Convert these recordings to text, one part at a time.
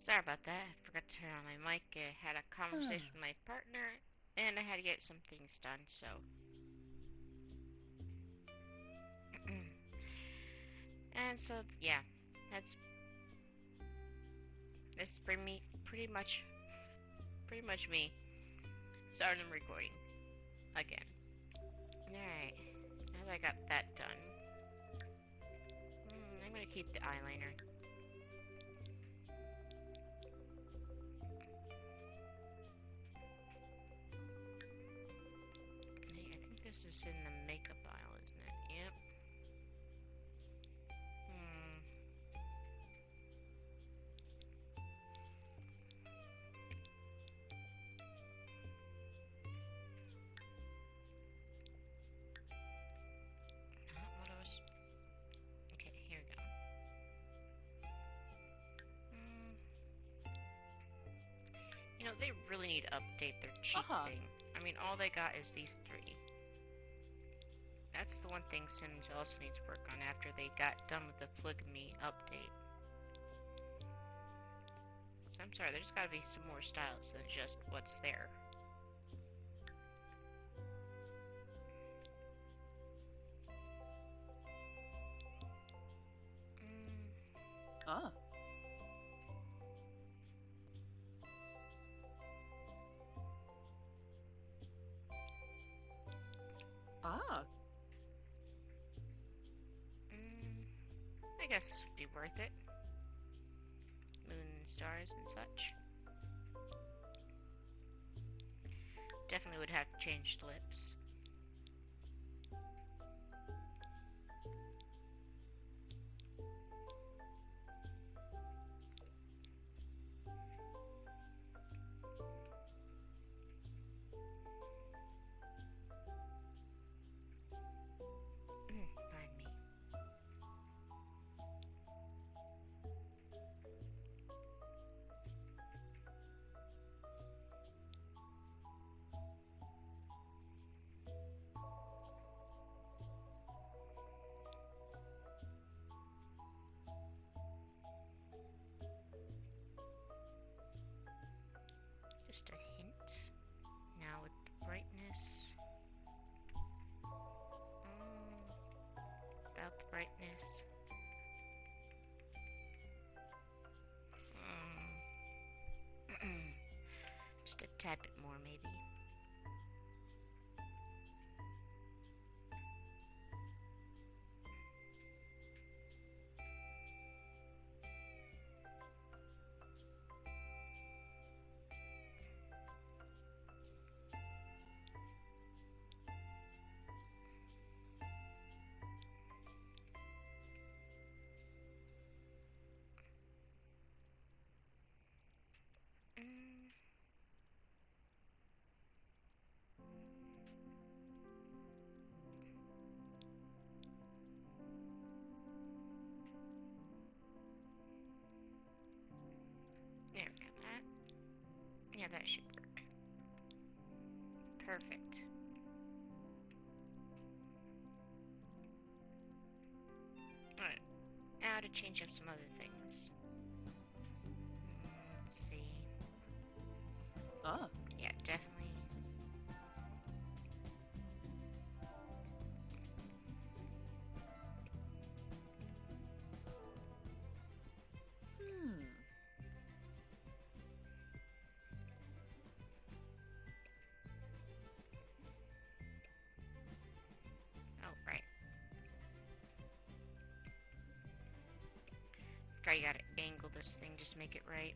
Sorry about that. I forgot to turn on my mic. I had a conversation with my partner, and I had to get some things done, so. And so, yeah, that's pretty much me starting recording again. Alright, now that I got that done, I'm gonna keep the eyeliner. Hey, I think this is in the makeup aisle, isn't it? Yep. Okay, here we go. You know, they really need to update their cheek thing. I mean, all they got is these three. That's the one thing Sims also needs to work on after they got done with the polygamy update. So I'm sorry, there's gotta be some more styles than just what's there. I guess it'd be worth it. Moon and stars and such. Definitely would have to change the lips. Pardon me. Just a hint. Now with the brightness. About the brightness. Just a tad bit more, maybe. There we go. Yeah, that should work. Perfect. Alright, now to change up some other things. Let's see. Yeah, definitely. Oh, right. You gotta angle this thing, just make it right.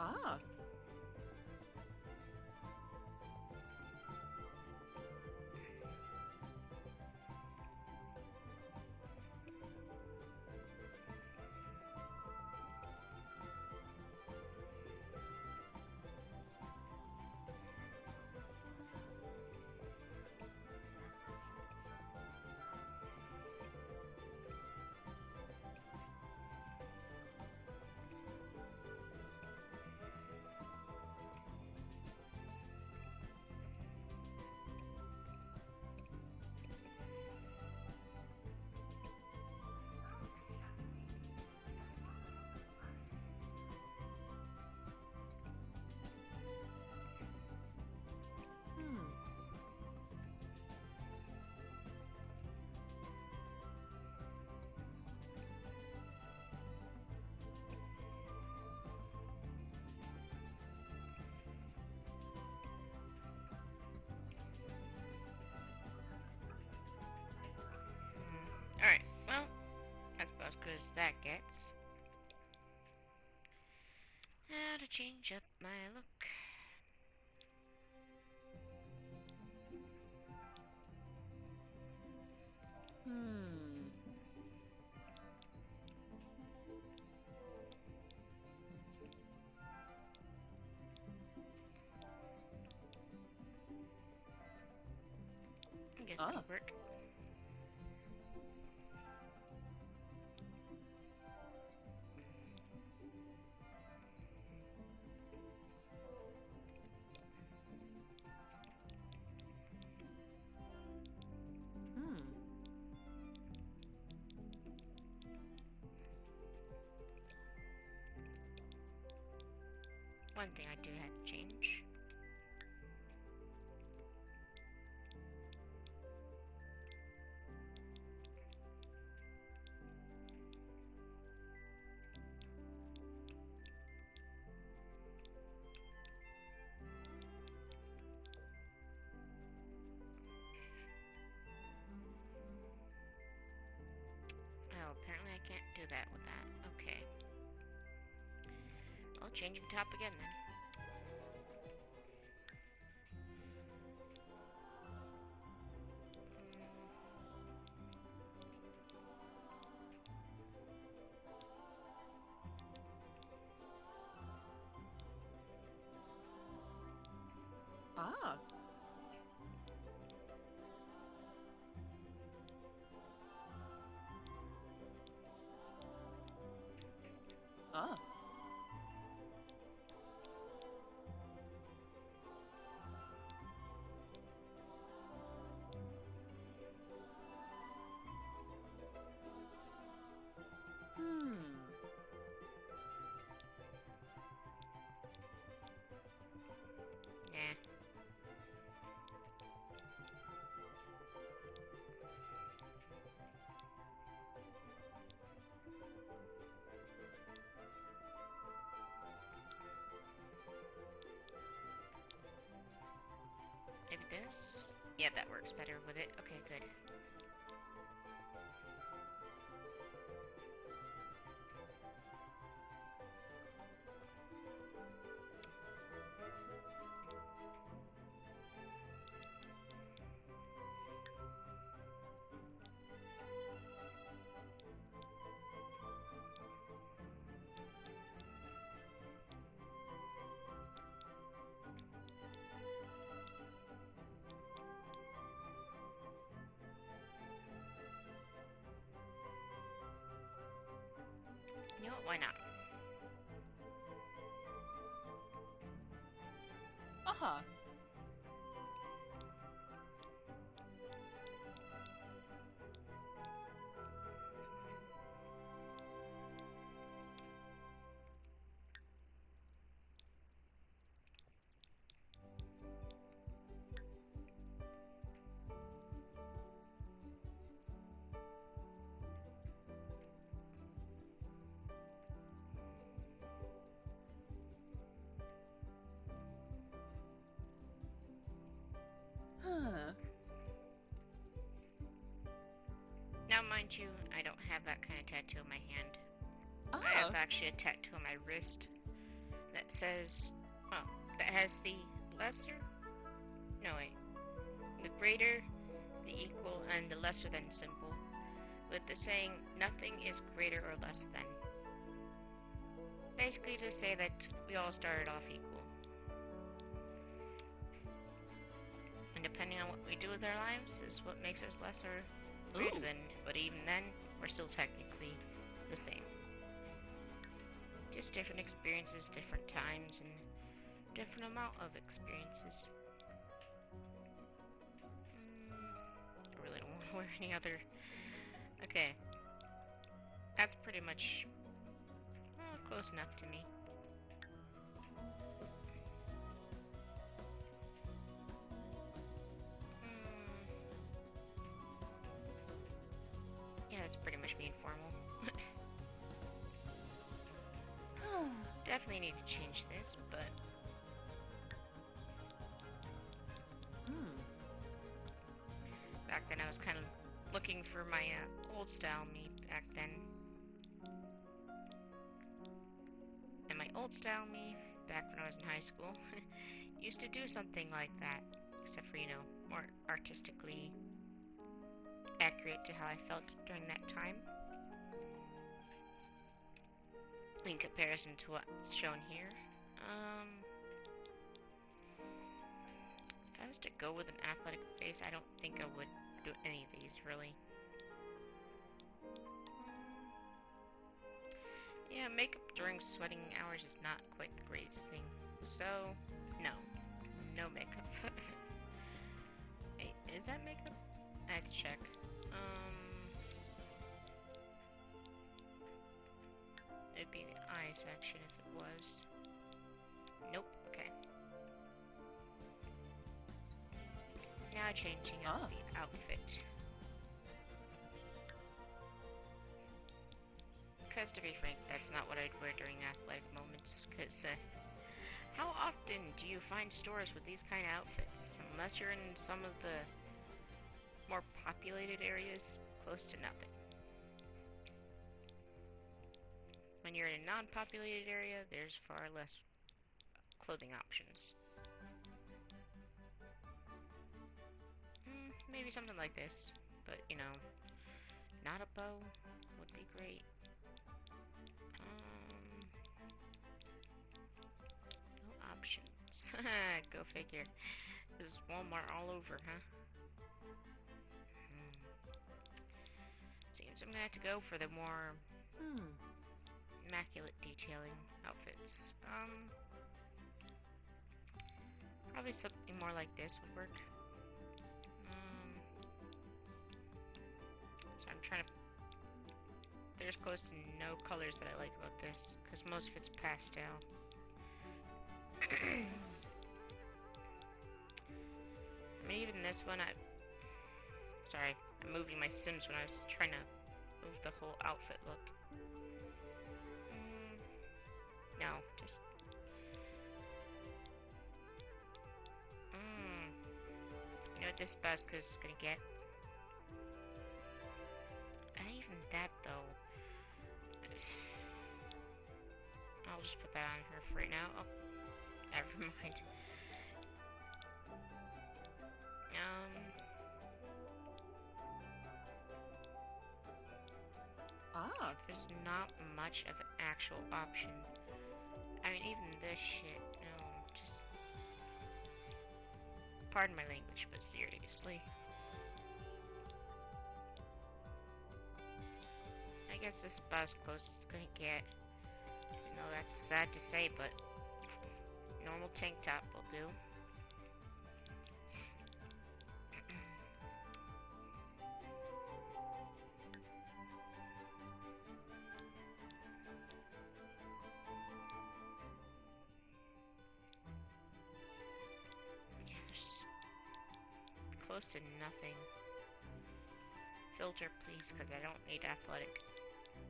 Ah. Alright, well, that's about as good as that gets. Now to change up my look. I guess that'll work. One thing I do have to change. Oh, apparently I can't do that with that. Okay. I'll change the top again then. Ah. Ah. Nah. Maybe this? Yeah, that works better with it. Okay, good. You know what? Why not? Aha. Huh. Now, mind you, I don't have that kind of tattoo on my hand. Ah. I have actually a tattoo on my wrist. that says, well, that has the lesser, no wait, the greater, the equal, and the lesser than symbol, with the saying, nothing is greater or less than. Basically to say that we all started off equal. And depending on what we do with our lives is what makes us less or greater than, but even then, we're still technically the same. Just different experiences, different times, and different amount of experiences. I really don't want to wear any other... Okay. That's pretty much close enough to me. Yeah, that's pretty much being formal. Definitely need to change this, but... Back then I was kind of looking for my old style me back then. And my old style me, back when I was in high school, used to do something like that. Except for, you know, more artistically accurate to how I felt during that time. In comparison to what's shown here. If I was to go with an athletic base, I don't think I would do any of these, really. Yeah, makeup during sweating hours is not quite the greatest thing. So, no. No makeup. Wait, is that makeup? I have to check. It'd be the eye section if it was. Nope, okay. Now changing up the outfit. Because to be frank, that's not what I'd wear during athletic moments. Because how often do you find stores with these kind of outfits? Unless you're in some of the more populated areas, close to nothing. When you're in a non-populated area, there's far less clothing options. Maybe something like this, but you know, not a bow would be great. No options. Go figure. This is Walmart all over, huh? Seems I'm gonna have to go for the more immaculate detailing outfits. Probably something more like this would work. So I'm trying to... There's close to no colors that I like about this, because most of it's pastel. I mean, even this one, Sorry, I'm moving my Sims when I was trying to move the whole outfit look. No, just... You know what this Buska's is gonna get? Not even that, though. I'll just put that on her for right now. Oh, never mind. There's not much of an actual option. I mean, even this shit, no, just... Pardon my language, but seriously. I guess this is about as close as it's gonna get. Even though that's sad to say, but... normal tank top will do. Close to nothing. Filter, please, because I don't need athletic.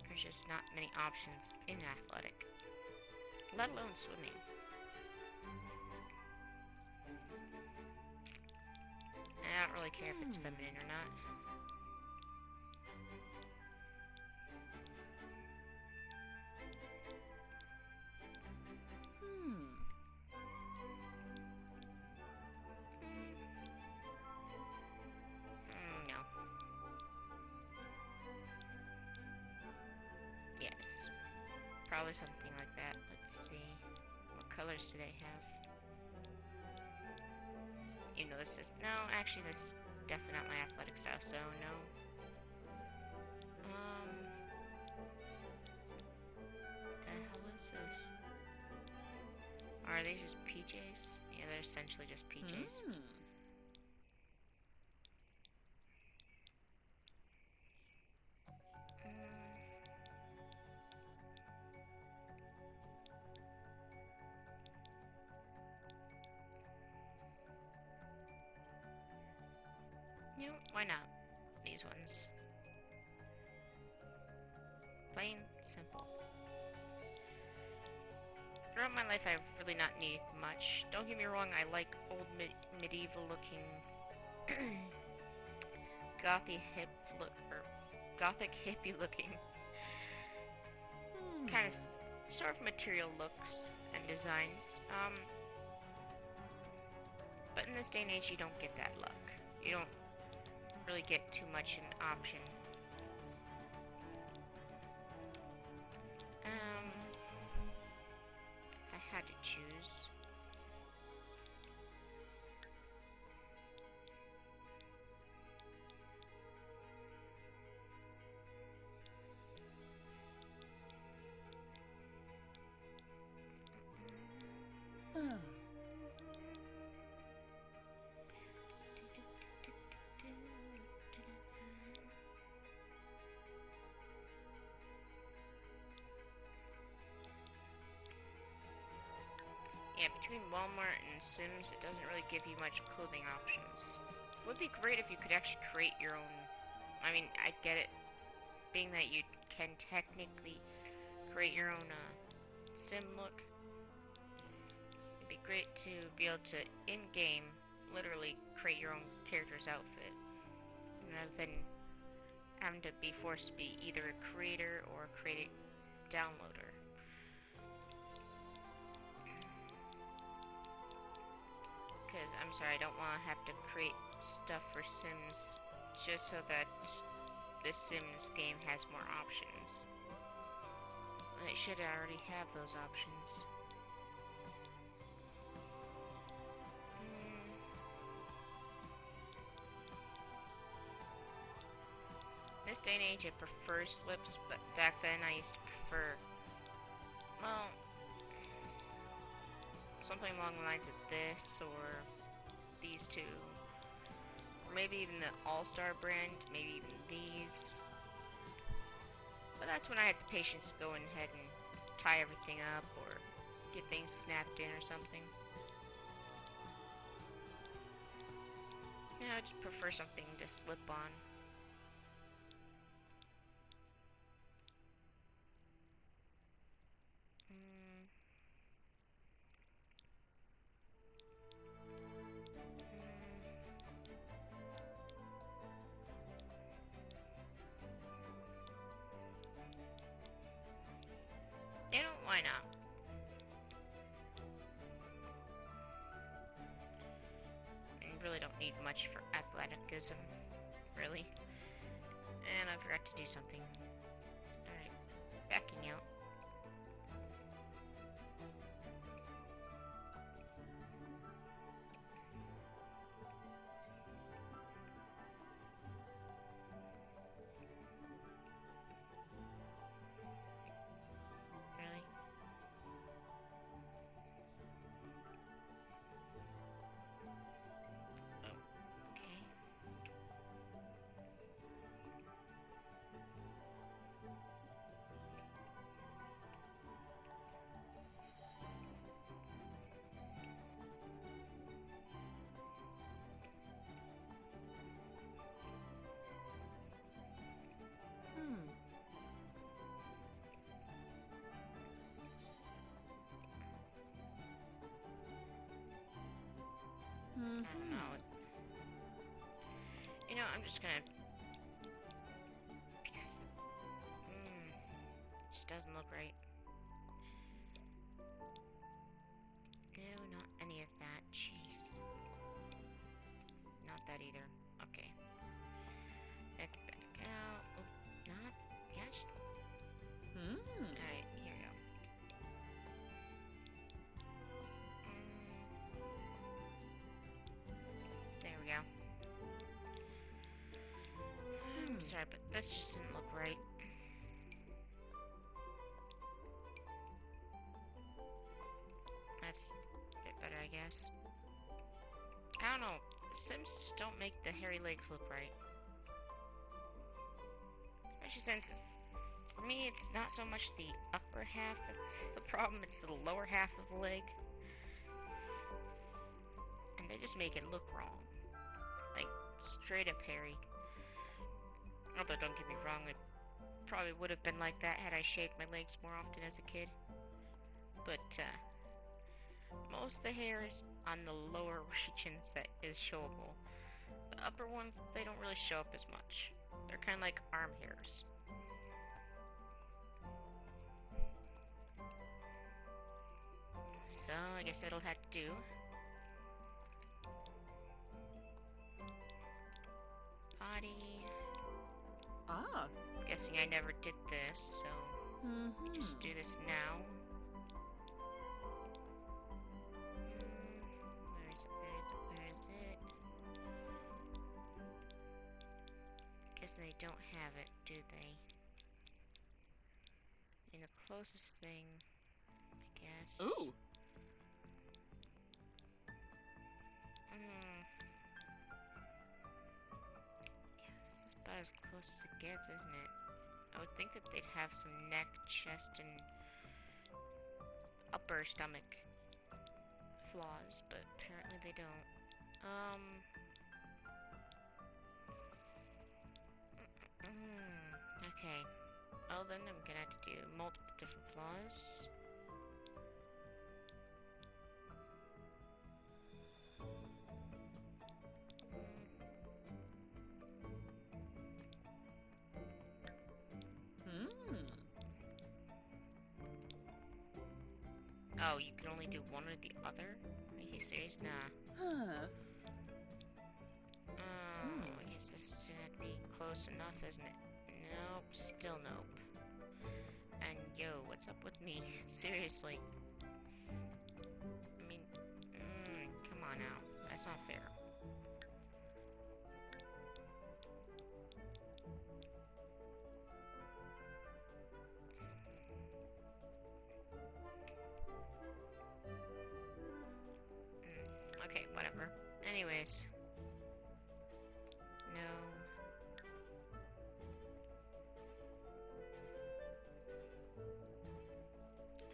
There's just not many options in athletic, let alone swimming. And I don't really care if it's feminine or not. probably something like that. Let's see. What colors do they have? You know, this is... No, actually, this is definitely not my athletic style, so no. The hell is this? Are they just PJs? Yeah, they're essentially just PJs. You know, why not? These ones. Plain simple. Throughout my life, I've really not needed much. Don't get me wrong, I like old medieval looking gothic hippie looking kind of sort of material looks and designs. But in this day and age, you don't get that luck. You don't really get too much an option. If I had to choose. Yeah, between Walmart and Sims, it doesn't really give you much clothing options. It would be great if you could actually create your own... I mean, I get it, being that you can technically create your own Sim look. It'd be great to be able to, in-game, literally create your own character's outfit. Rather than having to be forced to be either a creator or a created downloader. Because, I'm sorry, I don't want to have to create stuff for Sims just so that the Sims game has more options. Well, it should already have those options. This day and age, I prefer slips, but back then I used to prefer, well, something along the lines of this, or these two. Or maybe even the All-Star brand, maybe even these. But that's when I had the patience to go ahead and tie everything up, or get things snapped in or something. Yeah, I just prefer something to slip on. You know, why not? You really don't need much for athleticism, really. And I forgot to do something. Alright, backing out. I don't know. You know, I'm just gonna... Because... it just doesn't look right. No, not any of that. Jeez. Not that either. Okay. Back out. Oh, not... Yes. Alright, here we go. Sorry, but this just didn't look right. That's a bit better, I guess. I don't know. Sims just don't make the hairy legs look right. Especially since, for me, it's not so much the upper half that's the problem, it's the lower half of the leg. And they just make it look wrong. Like, straight up hairy. Although, don't get me wrong, it probably would have been like that had I shaved my legs more often as a kid. But, most of the hair is on the lower regions that is showable. The upper ones, they don't really show up as much. They're kind of like arm hairs. So, I guess that'll have to do. Body. Guessing I never did this, so just do this now. Where is it? Guessing they don't have it, do they? In the closest thing, I guess. Ooh. As close as it gets, isn't it? I would think that they'd have some neck, chest, and upper stomach flaws, but apparently they don't. Okay. Well, then I'm gonna have to do multiple different flaws. Oh, you can only do one or the other? Are you serious? Nah. I guess this should be close enough, isn't it? Nope, still nope. And yo, what's up with me? Seriously. I mean, come on now. That's not fair. Okay, whatever. Anyways. No.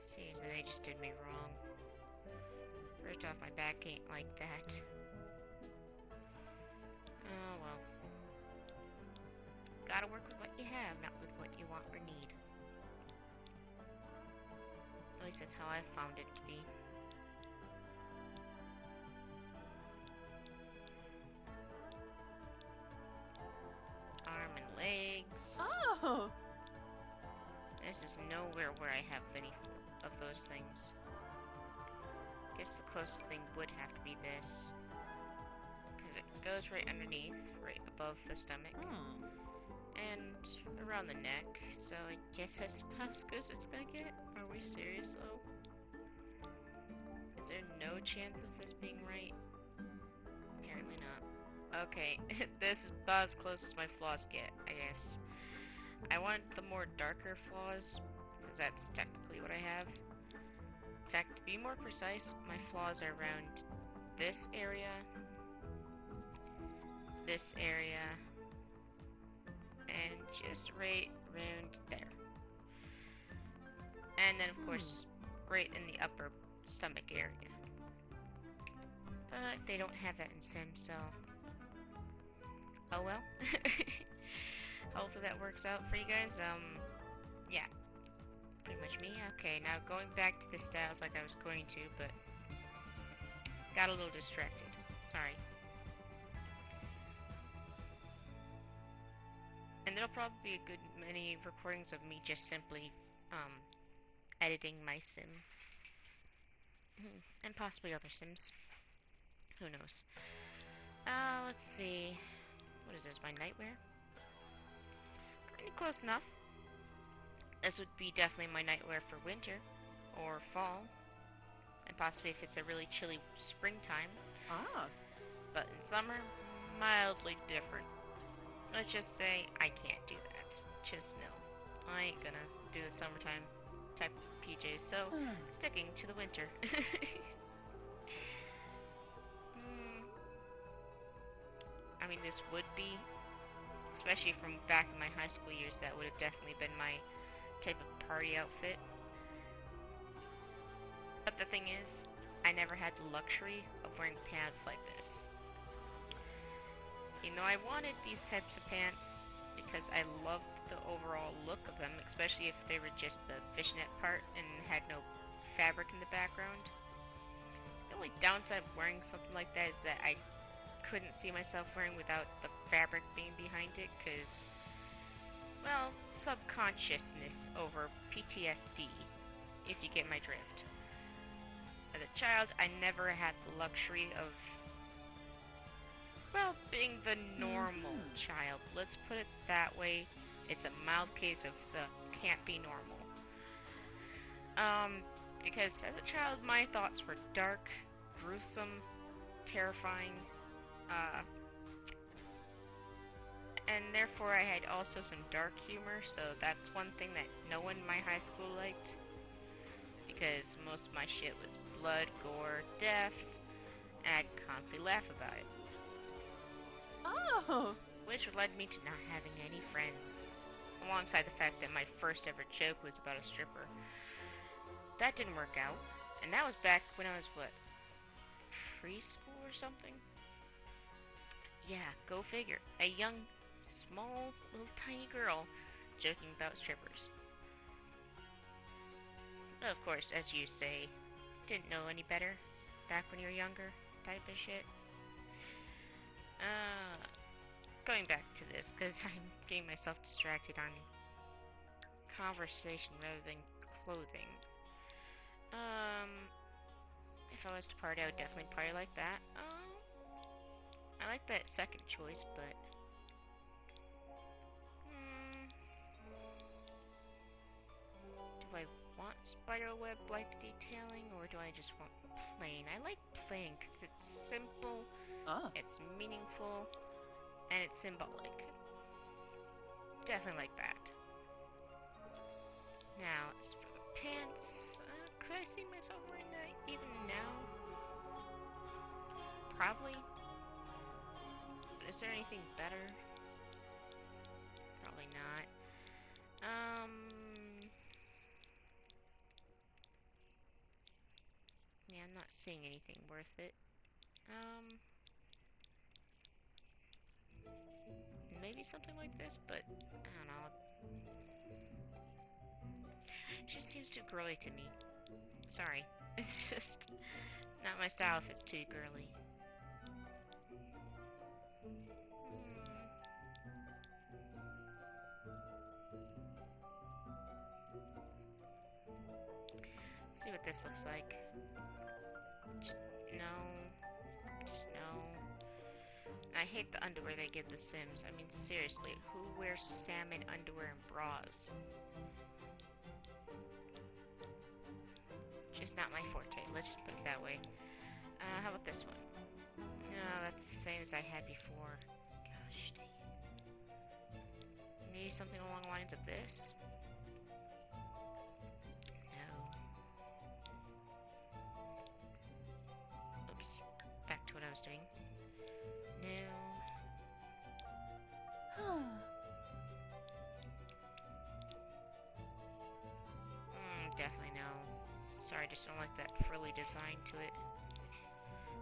Seriously, they just did me wrong. First off, my back ain't like that. Oh well. Gotta work with what you have, not with what you want or need. At least that's how I found it to be. Arm and legs. Oh! This is nowhere where I have any of those things. Guess the closest thing would have to be this. Because it goes right underneath, right above the stomach. And around the neck. So I guess that's about as good as it's gonna get. Are we serious though? Is there no chance of this being right? Apparently not. Okay, this is about as close as my flaws get, I guess. I want the more darker flaws, because that's technically what I have. In fact, to be more precise, my flaws are around this area, and just right around there. And then, of course, right in the upper stomach area. But they don't have that in Sims, so... oh well. Hopefully that works out for you guys. Yeah. Pretty much me. Okay, now going back to the styles like I was going to, but... got a little distracted. Sorry. And there'll probably be a good many recordings of me just simply, editing my sim. And possibly other sims. Who knows? Let's see. What is this, my nightwear? Pretty close enough. This would be definitely my nightwear for winter. Or fall. And possibly if it's a really chilly springtime. Ah. But in summer, mildly different. let's just say I can't do that. Just no. I ain't gonna do the summertime type PJs, so sticking to the winter. I mean, this would be, especially from back in my high school years, that would have definitely been my type of party outfit. But the thing is, I never had the luxury of wearing pants like this. You know, I wanted these types of pants because I loved the overall look of them, especially if they were just the fishnet part and had no fabric in the background. The only downside of wearing something like that is that I couldn't see myself wearing without the fabric being behind it, because, well, subconsciousness over PTSD, if you get my drift. As a child, I never had the luxury of, well, being the normal child. Let's put it that way. It's a mild case of the can't be normal. Because as a child, my thoughts were dark, gruesome, terrifying, and therefore I had also some dark humor, so that's one thing that no one in my high school liked, because most of my shit was blood, gore, death, and I'd constantly laugh about it. Oh! Which led me to not having any friends, alongside the fact that my first ever joke was about a stripper. That didn't work out, and that was back when I was, what, preschool or something? Yeah, go figure. A young, small, little tiny girl joking about strippers. Of course, as you say, didn't know any better back when you were younger, type of shit. Going back to this, because I'm getting myself distracted on conversation rather than clothing. If I was to party, I would definitely party like that. I like that second choice, but do I want spiderweb-like detailing, or do I just want plain? I like plain because it's simple, it's meaningful, and it's symbolic. Definitely like that. Now, as for the pants, could I see myself wearing that even now? Probably. Is there anything better? Probably not. Yeah, I'm not seeing anything worth it. Maybe something like this, but I don't know. It just seems too girly to me. Sorry. It's just not my style if it's too girly. See what this looks like. No. Just no. I hate the underwear they give the Sims. I mean, seriously, who wears salmon underwear and bras? Just not my forte. Let's just put it that way. How about this one? No, that's the same as I had before. Gosh dang it. Maybe something along the lines of this? No. Oops. Back to what I was doing. No. Definitely no. Sorry, I just don't like that frilly design to it.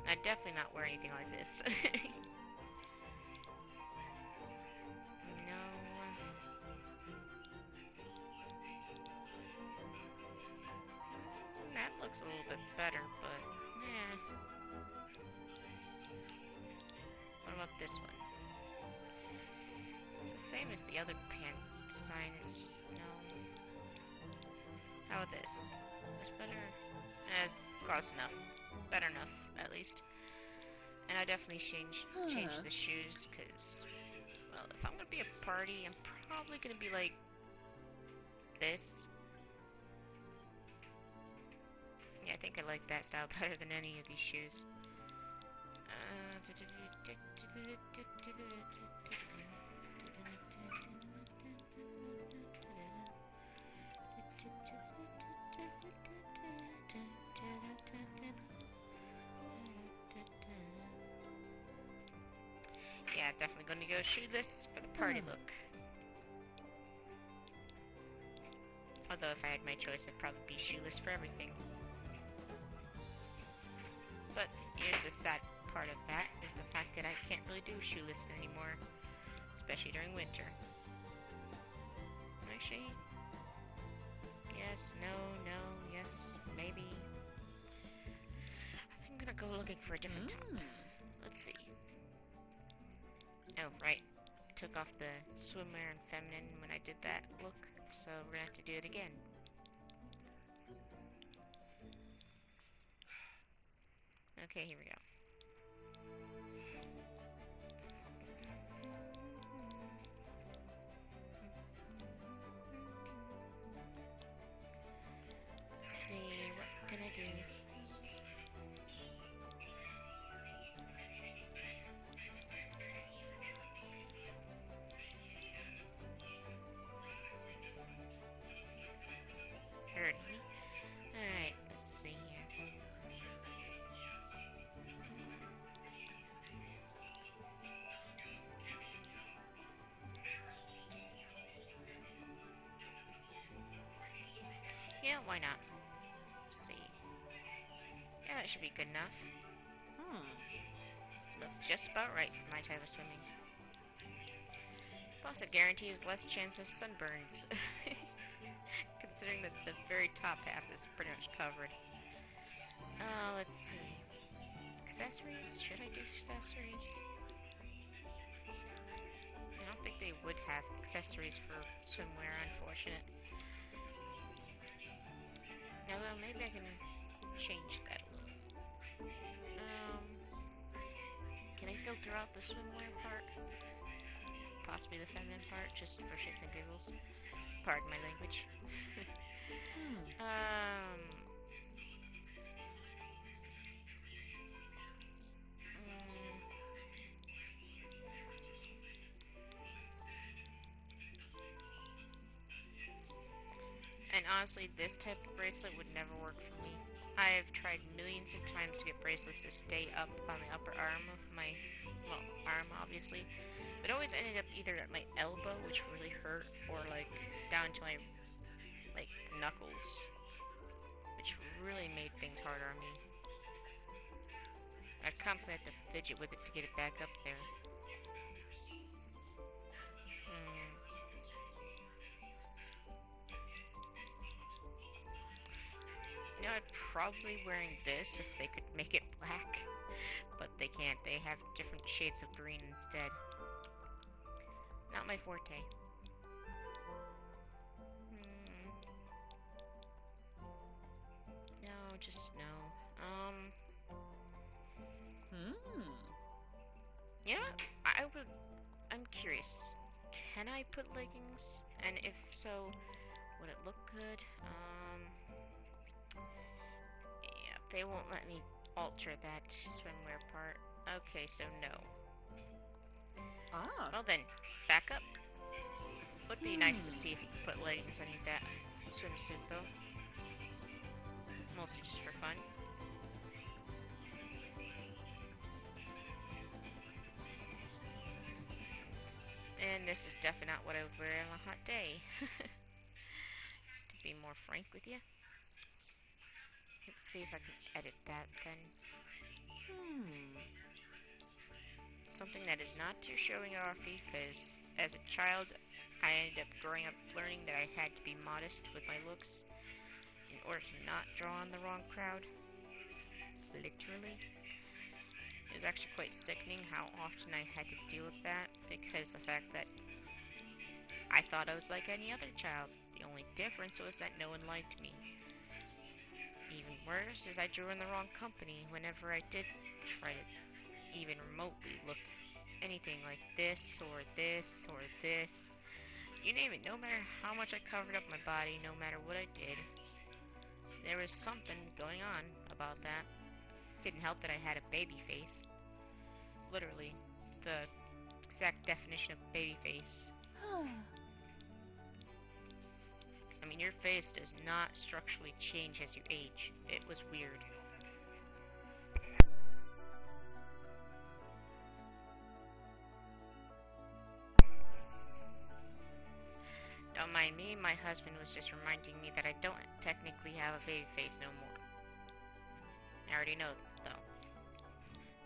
I'd definitely not wear anything like this. No. That looks a little bit better, but eh. What about this one? It's the same as the other pants design, it's just no. How about this? It's better. It's close enough. Better enough, at least. And I definitely change the shoes, because, well, if I'm gonna be a party, I'm probably gonna be like this. Yeah, I think I like that style better than any of these shoes. definitely going to go shoeless for the party look. Although if I had my choice, I'd probably be shoeless for everything. But here's the sad part of that, is the fact that I can't really do shoeless anymore. Especially during winter. Actually, yes, no, yes, maybe. I'm gonna go looking for a different top. Let's see. Oh, right. I took off the swimwear and feminine when I did that look, so we're gonna have to do it again. Okay, here we go. Let's see, what can I do? Heard me. Alright, let's see here. Yeah, why not? Let's see. Yeah, that should be good enough. Looks just about right for my type of swimming. Plus, it guarantees less chance of sunburns. Considering that the very top half is pretty much covered. Let's see. Accessories? Should I do accessories? I don't think they would have accessories for swimwear, unfortunate. Now, well, maybe I can change that a little. Can I filter out the swimwear part? Possibly the feminine part, just for shits and giggles. Pardon my language. And honestly, this type of bracelet would never work for me. I've tried millions of times to get bracelets to stay up on the upper arm of my, well, arm obviously. It always ended up either at my elbow, which really hurt, or like down to my like knuckles, which really made things harder on me. I constantly had to fidget with it to get it back up there. You know, I'd probably wearing this if they could make it black, but they can't. They have different shades of green instead. Not my forte. No, just no. Yeah, I'm curious. Can I put leggings? And if so, would it look good? Yeah, they won't let me alter that swimwear part. Okay, so no. Well then, back up. Would be nice to see if you could put leggings underneath that swimsuit though. Mostly just for fun. And this is definitely not what I was wearing on a hot day. To be more frank with you. Let's see if I can edit that then. Something that is not too showing off because as a child I ended up growing up learning that I had to be modest with my looks in order to not draw on the wrong crowd. Literally. It was actually quite sickening how often I had to deal with that because the fact that I thought I was like any other child. The only difference was that no one liked me. Even worse is I drew in the wrong company whenever I did try to even remotely look anything like this or this or this. You name it, no matter how much I covered up my body, no matter what I did, there was something going on about that. Didn't help that I had a baby face. Literally, the exact definition of baby face. I mean, your face does not structurally change as you age. It was weird. me and my husband was just reminding me that I don't technically have a baby face no more. I already know, though.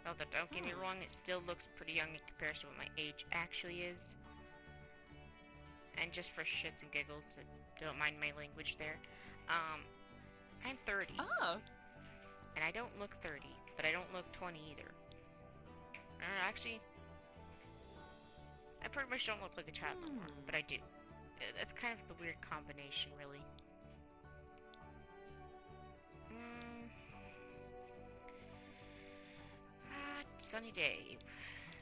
Although, don't get me wrong, it still looks pretty young in comparison to what my age actually is. And just for shits and giggles, don't mind my language there, I'm 30. Oh. And I don't look 30, but I don't look 20 either. Actually, I pretty much don't look like a child no more, but I do. That's kind of the weird combination, really. Sunny day.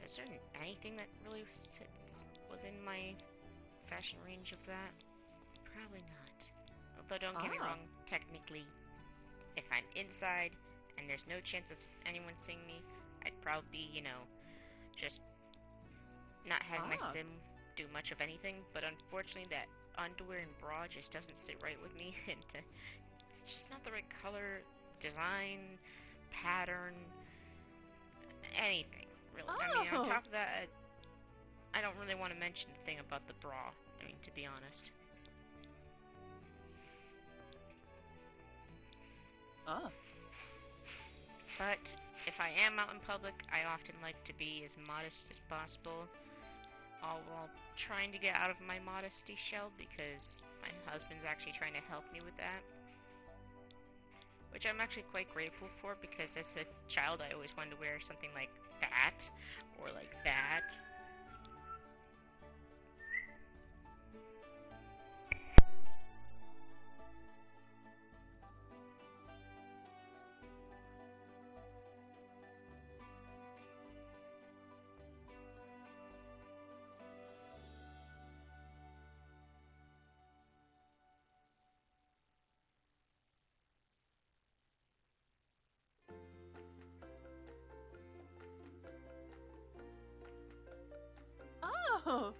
Is there anything that really sits within my fashion range of that? Probably not. Although, don't get me wrong, technically, if I'm inside and there's no chance of anyone seeing me, I'd probably, you know, just not have my sim do much of anything. But unfortunately, that underwear and bra just doesn't sit right with me, and it's just not the right color, design, pattern, anything, really. I mean, on top of that, I don't really want to mention the thing about the bra, I mean, to be honest. But if I am out in public, I often like to be as modest as possible, all while trying to get out of my modesty shell, because my husband's actually trying to help me with that. Which I'm actually quite grateful for, because as a child I always wanted to wear something like that, or like that. Oh.